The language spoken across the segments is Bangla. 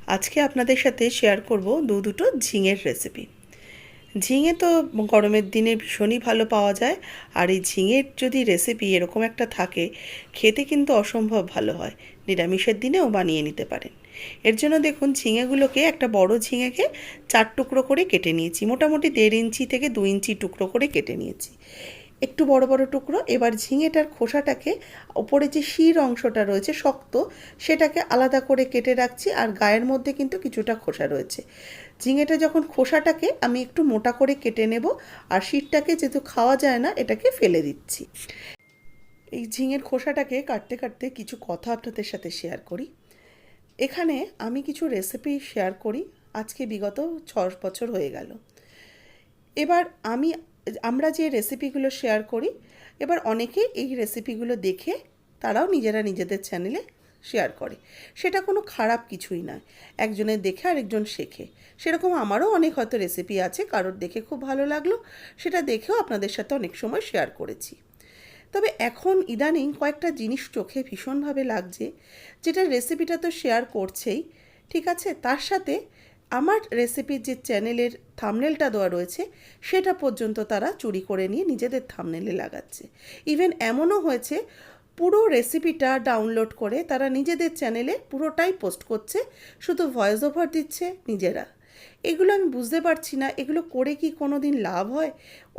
আজকে আপনাদের সাথে শেয়ার করব দুটো ঝিঙের রেসিপি। ঝিঙে তো গরমের দিনে ভীষণই ভালো পাওয়া যায়, আর এই ঝিঙের যদি রেসিপি এরকম একটা থাকে, খেতে কিন্তু অসম্ভব ভালো হয়। নিরামিষের দিনেও বানিয়ে নিতে পারেন। এর জন্য দেখুন, ঝিঙেগুলোকে, একটা বড় ঝিঙেকে 4 টুকরো করে কেটে নিয়েছি, মোটামুটি 1.5 ইঞ্চি থেকে 2 ইঞ্চি টুকরো করে কেটে নিয়েছি, একটু বড় বড় টুকরো। এবার ঝিঙেটার খোসাটাকে, ওপরে যে শির অংশটা রয়েছে শক্ত, সেটাকে আলাদা করে কেটে রাখছি, আর গায়ের মধ্যে কিন্তু কিছুটা খোসা রয়েছে। ঝিঙেটা যখন, খোসাটাকে আমি একটু মোটা করে কেটে নেব, আর শিরটাকে যেহেতু খাওয়া যায় না, এটাকে ফেলে দিচ্ছি। এই ঝিঙের খোসাটাকে কাটতে কাটতে কিছু কথা আপনাদের সাথে শেয়ার করি। এখানে আমি কিছু রেসিপি শেয়ার করি, আজকে বিগত 6 বছর হয়ে গেল। এবার আমরা যে রেসিপিগুলো শেয়ার করি, এবার অনেকে এই রেসিপিগুলো দেখে তারাও নিজেরা নিজেদের চ্যানেলে শেয়ার করে। সেটা কোনো খারাপ কিছুই নয়, একজনের দেখে আরেকজন শেখে। সেরকম আমারও অনেক হয়তো রেসিপি আছে, কারোর দেখে খুব ভালো লাগলো, সেটা দেখেও আপনাদের সাথে অনেক সময় শেয়ার করেছি। তবে এখন ইদানিং কয়েকটা জিনিস চোখে ভীষণভাবে লাগছে, যেটা রেসিপিটা তো শেয়ার করছেই, ঠিক আছে, তার সাথে আমার রেসিপির যে চ্যানেলের থাম্বনেলটা দেওয়া রয়েছে, সেটা পর্যন্ত তারা চুরি করে নিয়ে নিজেদের থাম্বনেলে লাগাচ্ছে। ইভেন এমনও হয়েছে, পুরো রেসিপিটা ডাউনলোড করে তারা নিজেদের চ্যানেলে পুরোটাই পোস্ট করছে, শুধু ভয়েস ওভার দিচ্ছে নিজেরা। এগুলো আমি বুঝতে পারছি না, এগুলো করে কি কোনো দিন লাভ হয়?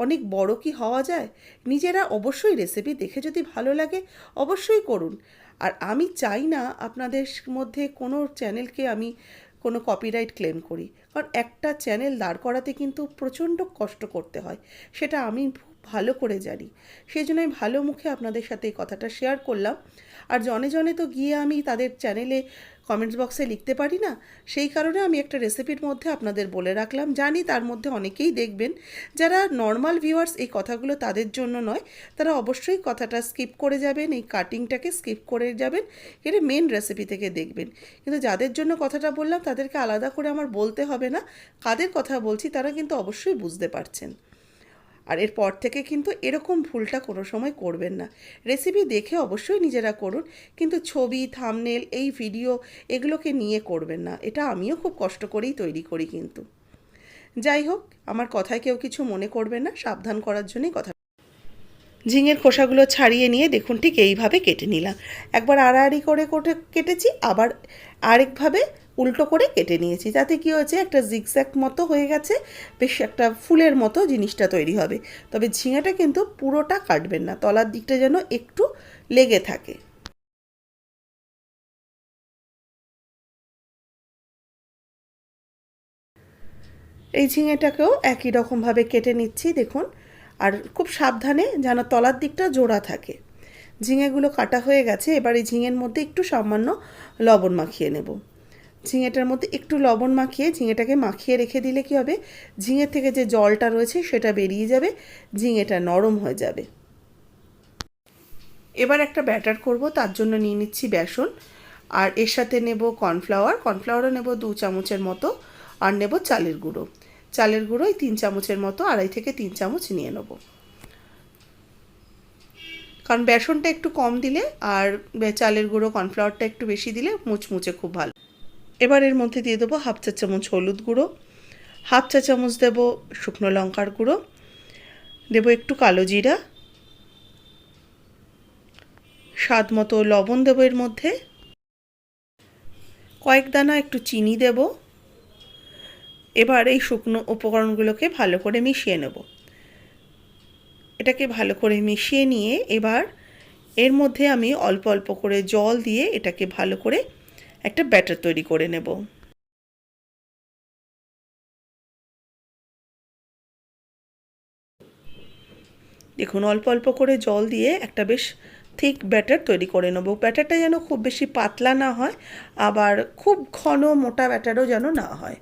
অনেক বড় কি হওয়া যায়? নিজেরা অবশ্যই রেসিপি দেখে যদি ভালো লাগে অবশ্যই করুন। আর আমি চাই না আপনাদের মধ্যে কোনো চ্যানেলকে আমি কোনো কপিরাইট ক্লেম করি, কারণ একটা চ্যানেল দাঁড় করাতে কিন্তু প্রচণ্ড কষ্ট করতে হয়, সেটা আমি খুব ভালো করে জানি। সেই জন্য আমি ভালো মুখে আপনাদের সাথে এই কথাটা শেয়ার করলাম। আর জনে জনে তো গিয়ে আমি তাদের চ্যানেলে কমেন্টস বক্সে লিখতে পারি না, সেই কারণে আমি একটা রেসিপির মধ্যে আপনাদের বলে রাখলাম। জানি তার মধ্যে অনেকেই দেখবেন, যারা নর্মাল ভিউয়ার্স, এই কথাগুলো তাদের জন্য নয়, তারা অবশ্যই কথাটা স্কিপ করে যাবেন, এই কাটিংটাকে স্কিপ করে যাবেন, এটা মেন রেসিপি থেকে দেখবেন। কিন্তু যাদের জন্য কথাটা বললাম, তাদেরকে আলাদা করে আমার বলতে হবে না কাদের কথা বলছি, তারা কিন্তু অবশ্যই বুঝতে পারছেন। আর এরপর থেকে কিন্তু এরকম ভুলটা কোনো সময় করবেন না। রেসিপি দেখে অবশ্যই নিজেরা করুন, কিন্তু ছবি, থাম্বনেল, এই ভিডিও, এগুলোকে নিয়ে করবেন না। এটা আমিও খুব কষ্ট করেই তৈরি করি কিন্তু। যাই হোক, আমার কথায় কেউ কিছু মনে করবেন না, সাবধান করার জন্যই কথা। ঝিঙের খোসাগুলো ছাড়িয়ে নিয়ে দেখুন ঠিক এইভাবে কেটে নিলাম। একবার আড়াআড়ি করে কেটেছি, আবার আরেকভাবে উল্টো করে কেটে নিয়েছি। তাতে কী হয়েছে, একটা জিগজ্যাগ মতো হয়ে গেছে, বেশ একটা ফুলের মতো জিনিসটা তৈরি হবে। তবে ঝিঙেটা কিন্তু পুরোটা কাটবেন না, তলার দিকটা যেন একটু লেগে থাকে। এই ঝিঙেটাকেও একই রকমভাবে কেটে নিচ্ছি দেখুন, আর খুব সাবধানে যেন তলার দিকটা জোড়া থাকে। ঝিঙেগুলো কাটা হয়ে গেছে, এবার এই ঝিঙের মধ্যে একটু সামান্য লবণ মাখিয়ে নেব। ঝিঙেটার মধ্যে একটু লবণ মাখিয়ে ঝিঙেটাকে মাখিয়ে রেখে দিলে কী হবে, ঝিঙের থেকে যে জলটা রয়েছে সেটা বেরিয়ে যাবে, ঝিঙেটা নরম হয়ে যাবে। এবার একটা ব্যাটার করব, তার জন্য নিয়ে নিচ্ছি বেসন, আর এর সাথে নেব কর্নফ্লাওয়ারও নেব 2 চামচের মতো, আর নেব চালের গুঁড়ো। চালের গুঁড়ো এই 3 চামচের মতো, 2.5 থেকে 3 চামচ নিয়ে নেব, কারণ বেসনটা একটু কম দিলে আর চালের গুঁড়ো, কর্নফ্লাওয়ারটা একটু বেশি দিলে মুচমুচে খুব ভালো। এবার এর মধ্যে দিয়ে দেবো 1/2 চা চামচ হলুদ গুঁড়ো, 1/2 চা চামচ দেবো শুকনো লঙ্কার গুঁড়ো, দেবো একটু কালো জিরা, স্বাদ মতো লবণ দেবো এর মধ্যে, কয়েক দানা একটু চিনি দেব। এবার এই শুকনো উপকরণগুলোকে ভালো করে মিশিয়ে নেব। এটাকে ভালো করে মিশিয়ে নিয়ে এবার এর মধ্যে আমি অল্প অল্প করে জল দিয়ে এটাকে ভালো করে একটা ব্যাটার তৈরি করে নেব। দেখুন, অল্প অল্প করে জল দিয়ে একটা বেশ থিক ব্যাটার তৈরি করে নেব। ব্যাটারটা যেন খুব বেশি পাতলা না হয়, আবার খুব ঘন মোটা ব্যাটারও যেন না হয়।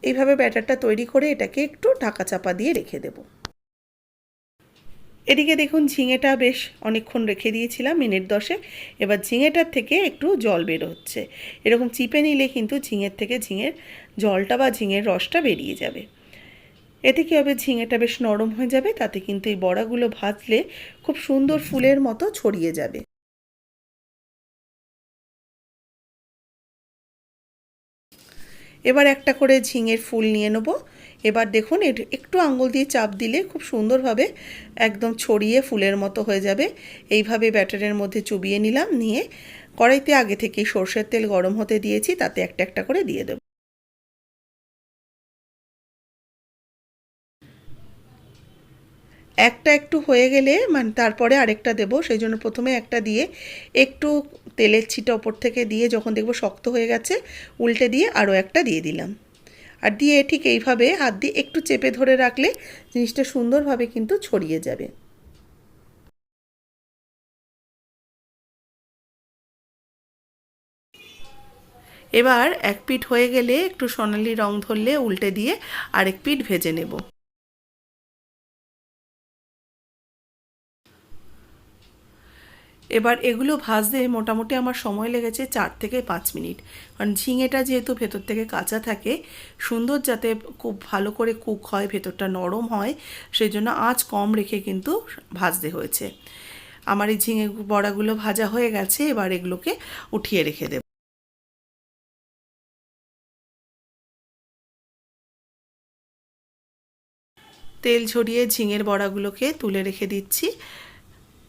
এইভাবে ব্যাটারটা তৈরি করে এটাকে একটু ঢাকা চাপা দিয়ে রেখে দেব। এদিকে দেখুন, ঝিঙেটা বেশ অনেকক্ষণ রেখে দিয়েছিলাম, মিনিট 10। এবার ঝিঙেটার থেকে একটু জল বের হচ্ছে, এরকম চিপে নিলে কিন্তু ঝিঙের থেকে ঝিঙের জলটা বা ঝিঙের রসটা বেরিয়ে যাবে। এতে কী হবে, ঝিঙেটা বেশ নরম হয়ে যাবে, তাতে কিন্তু এই বড়াগুলো ভাজলে খুব সুন্দর ফুলের মতো ছড়িয়ে যাবে। এবার একটা করে ঝিঙের ফুল নিয়ে নেব। এবার দেখুন একটু আঙুল দিয়ে চাপ দিলে খুব সুন্দরভাবে একদম ছড়িয়ে ফুলের মতো হয়ে যাবে। এইভাবে ব্যাটারের মধ্যে চুবিয়ে নিলাম, নিয়ে কড়াইতে আগে থেকেই সর্ষের তেল গরম হতে দিয়েছি, তাতে একটা একটা করে দিয়ে দেব। একটা একটু হয়ে গেলে তারপরে আরেকটা দেব, সেই জন্য প্রথমে একটা দিয়ে একটু তেলের ছিটা ওপর থেকে দিয়ে যখন দেখব শক্ত হয়ে গেছে উল্টে দিয়ে আরও একটা দিয়ে দিলাম। আর দিয়ে ঠিক এইভাবে হাত দিয়ে একটু চেপে ধরে রাখলে জিনিসটা সুন্দরভাবে কিন্তু ছড়িয়ে যাবে। এবার এক পিঠ হয়ে গেলে একটু সোনালি রং ধরলে উল্টে দিয়ে আরেক পিঠ ভেজে নেব। এবার এগুলো ভাজতে মোটামুটি আমার সময় লেগেছে 4 থেকে 5 মিনিট, কারণ ঝিঙেটা যেহেতু ভেতর থেকে কাঁচা থাকে, সুন্দর যাতে খুব ভালো করে কুক হয়, ভেতরটা নরম হয়, সেই জন্য আঁচ কম রেখে কিন্তু ভাজতে হয়েছে। আমার এই ঝিঙে বড়াগুলো ভাজা হয়ে গেছে, এবার এগুলোকে উঠিয়ে রেখে দেব। তেল ঝরিয়ে ঝিঙের বড়াগুলোকে তুলে রেখে দিচ্ছি।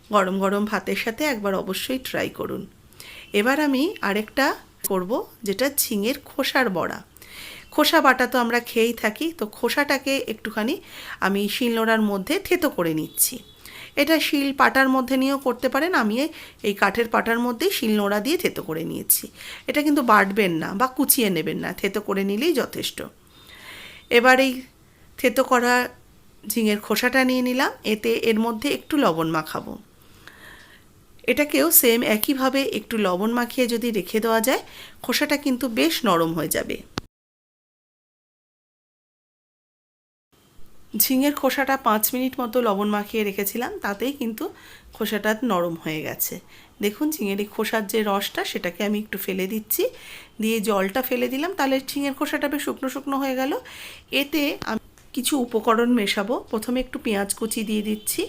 গরম গরম ভাতের সাথে একবার অবশ্যই ট্রাই করুন। এবার আমি আরেকটা করব, যেটা ঝিঙের খোসার বড়া। খোসা বাটা তো আমরা খেয়েই থাকি, তো খোসাটাকে একটুখানি আমি শিলনোড়ার মধ্যে থেতো করে নিচ্ছি। এটা শিল পাটার মধ্যে নিয়েও করতে পারেন, আমি এই কাঠের পাটার মধ্যেই শিলনোড়া দিয়ে থেতো করে নিয়েছি। এটা কিন্তু বাটবেন না বা কুচিয়ে নেবেন না, থেতো করে নিলেই যথেষ্ট। এবার এই থেতো করা ঝিঙের খোসাটা নিয়ে নিলাম, এর মধ্যে একটু লবণ মাখাবো। এটাকেও সেম একইভাবে একটু লবণ মাখিয়ে যদি রেখে দেওয়া যায়, খোসাটা কিন্তু বেশ নরম হয়ে যাবে। ঝিঙের খোসাটা 5 মিনিট মতো লবণ মাখিয়ে রেখেছিলাম, তাতেই কিন্তু খোসাটা নরম হয়ে গেছে। দেখুন ঝিঙের এই খোসার যে রসটা, সেটাকে আমি একটু ফেলে দিচ্ছি, দিয়ে জলটা ফেলে দিলাম, তাহলে ঝিঙের খোসাটা বেশ শুকনো শুকনো হয়ে গেল। এতে আমি কিছু উপকরণ মেশাবো। প্রথমে একটু পেঁয়াজ কুচি দিয়ে দিচ্ছি,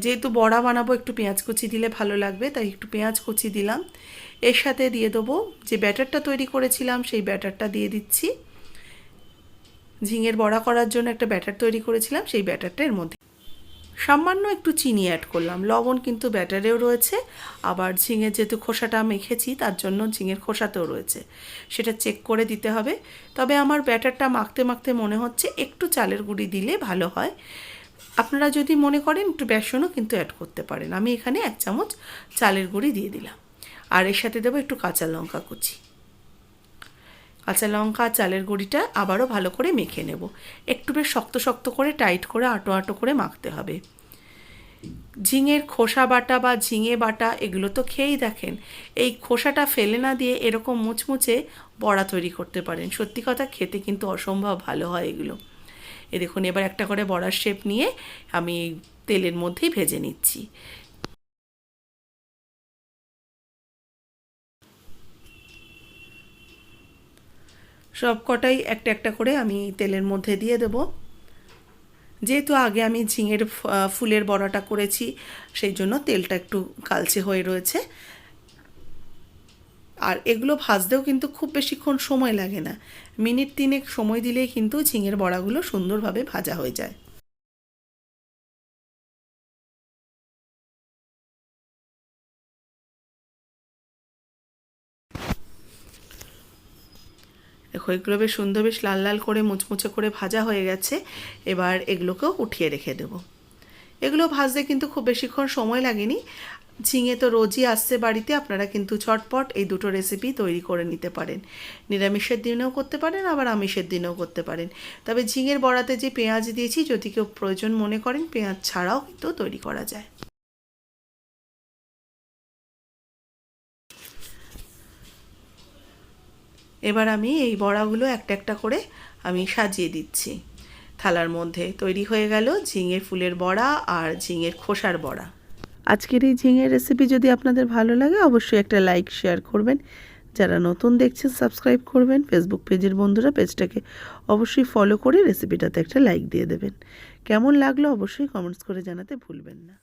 যেহেতু বড়া বানাবো একটু পেঁয়াজ কুচি দিলে ভালো লাগবে, তাই একটু পেঁয়াজ কুচি দিলাম। এর সাথে দিয়ে দেবো যে ব্যাটারটা তৈরি করেছিলাম, সেই ব্যাটারটা দিয়ে দিচ্ছি। ঝিঙের বড়া করার জন্য একটা ব্যাটার তৈরি করেছিলাম, সেই ব্যাটারটা এর মধ্যে সামান্য একটু চিনি অ্যাড করলাম। লবণ কিন্তু ব্যাটারেও রয়েছে, আবার ঝিঙের যেহেতু খোসাটা মেখেছি তার জন্য ঝিঙের খোসাতেও রয়েছে, সেটা চেক করে দিতে হবে। তবে আমার ব্যাটারটা মাখতে মাখতে মনে হচ্ছে একটু চালের গুঁড়ি দিলে ভালো হয়। আপনারা যদি মনে করেন একটু বেসনও কিন্তু অ্যাড করতে পারেন। আমি এখানে 1 চামচ চালের গুঁড়ি দিয়ে দিলাম, আর এর সাথে দেবো একটু কাঁচা লঙ্কা কুচি। কাঁচা লঙ্কা চালের গুঁড়িটা আবারও ভালো করে মেখে নেব। একটু বেশ শক্ত শক্ত করে, টাইট করে, আটো আটো করে মাখতে হবে। ঝিঙের খোসা বাটা বা ঝিঙে বাটা এগুলো তো খেয়েই দেখেন, এই খোসাটা ফেলে না দিয়ে এরকম মুচমুচে বড়া তৈরি করতে পারেন। সত্যি কথা, খেতে কিন্তু অসম্ভব ভালো হয় এগুলো। দেখুন এবার একটা করে বড়ার শেপ নিয়ে আমি তেলের মধ্যেই ভেজে নিচ্ছি। সব কটাই একটা একটা করে আমি তেলের মধ্যে দিয়ে দেব। যেহেতু আগে আমি ঝিঙের ফুলের বড়াটা করেছি, সেই জন্য তেলটা একটু কালচে হয়ে রয়েছে। আর এগুলো ভাজতেও কিন্তু খুব বেশিক্ষণ সময় লাগে না, মিনিট 3 সময় দিলেই কিন্তু ঝিঙের বড়াগুলো সুন্দরভাবে ভাজা হয়ে যায়। দেখো এগুলো বেশ সুন্দর, বেশ লাল লাল করে মুচমুচে করে ভাজা হয়ে গেছে। এবার এগুলোকেও উঠিয়ে রেখে দেবো। এগুলো ভাজতে কিন্তু খুব বেশিক্ষণ সময় লাগেনি। ঝিঙে তো রোজই আসছে বাড়িতে, আপনারা কিন্তু ঝটপট এই দুটো রেসিপি তৈরি করে নিতে পারেন। নিরামিষের দিনেও করতে পারেন, আবার আমিষের দিনেও করতে পারেন। তবে ঝিঙের বড়াতে যে পেঁয়াজ দিয়েছি, যদি কেউ প্রয়োজন মনে করেন পেঁয়াজ ছাড়াও কিন্তু তৈরি করা যায়। এবার আমি এই বড়াগুলো একটা একটা করে আমি সাজিয়ে দিচ্ছি থালার মধ্যে। তৈরি হয়ে গেল ঝিঙের ফুলের বড়া আর ঝিঙের খোসার বড়া। আজকের এই ঝিঙের রেসিপি যদি আপনাদের ভালো লাগে, অবশ্যই একটা লাইক শেয়ার করবেন। যারা নতুন দেখছেন সাবস্ক্রাইব করবেন। ফেসবুক পেজের বন্ধুরা পেজটাকে অবশ্যই ফলো করে রেসিপিটাতে একটা লাইক দিয়ে দেবেন। কেমন লাগলো অবশ্যই কমেন্টস করে জানাতে ভুলবেন না।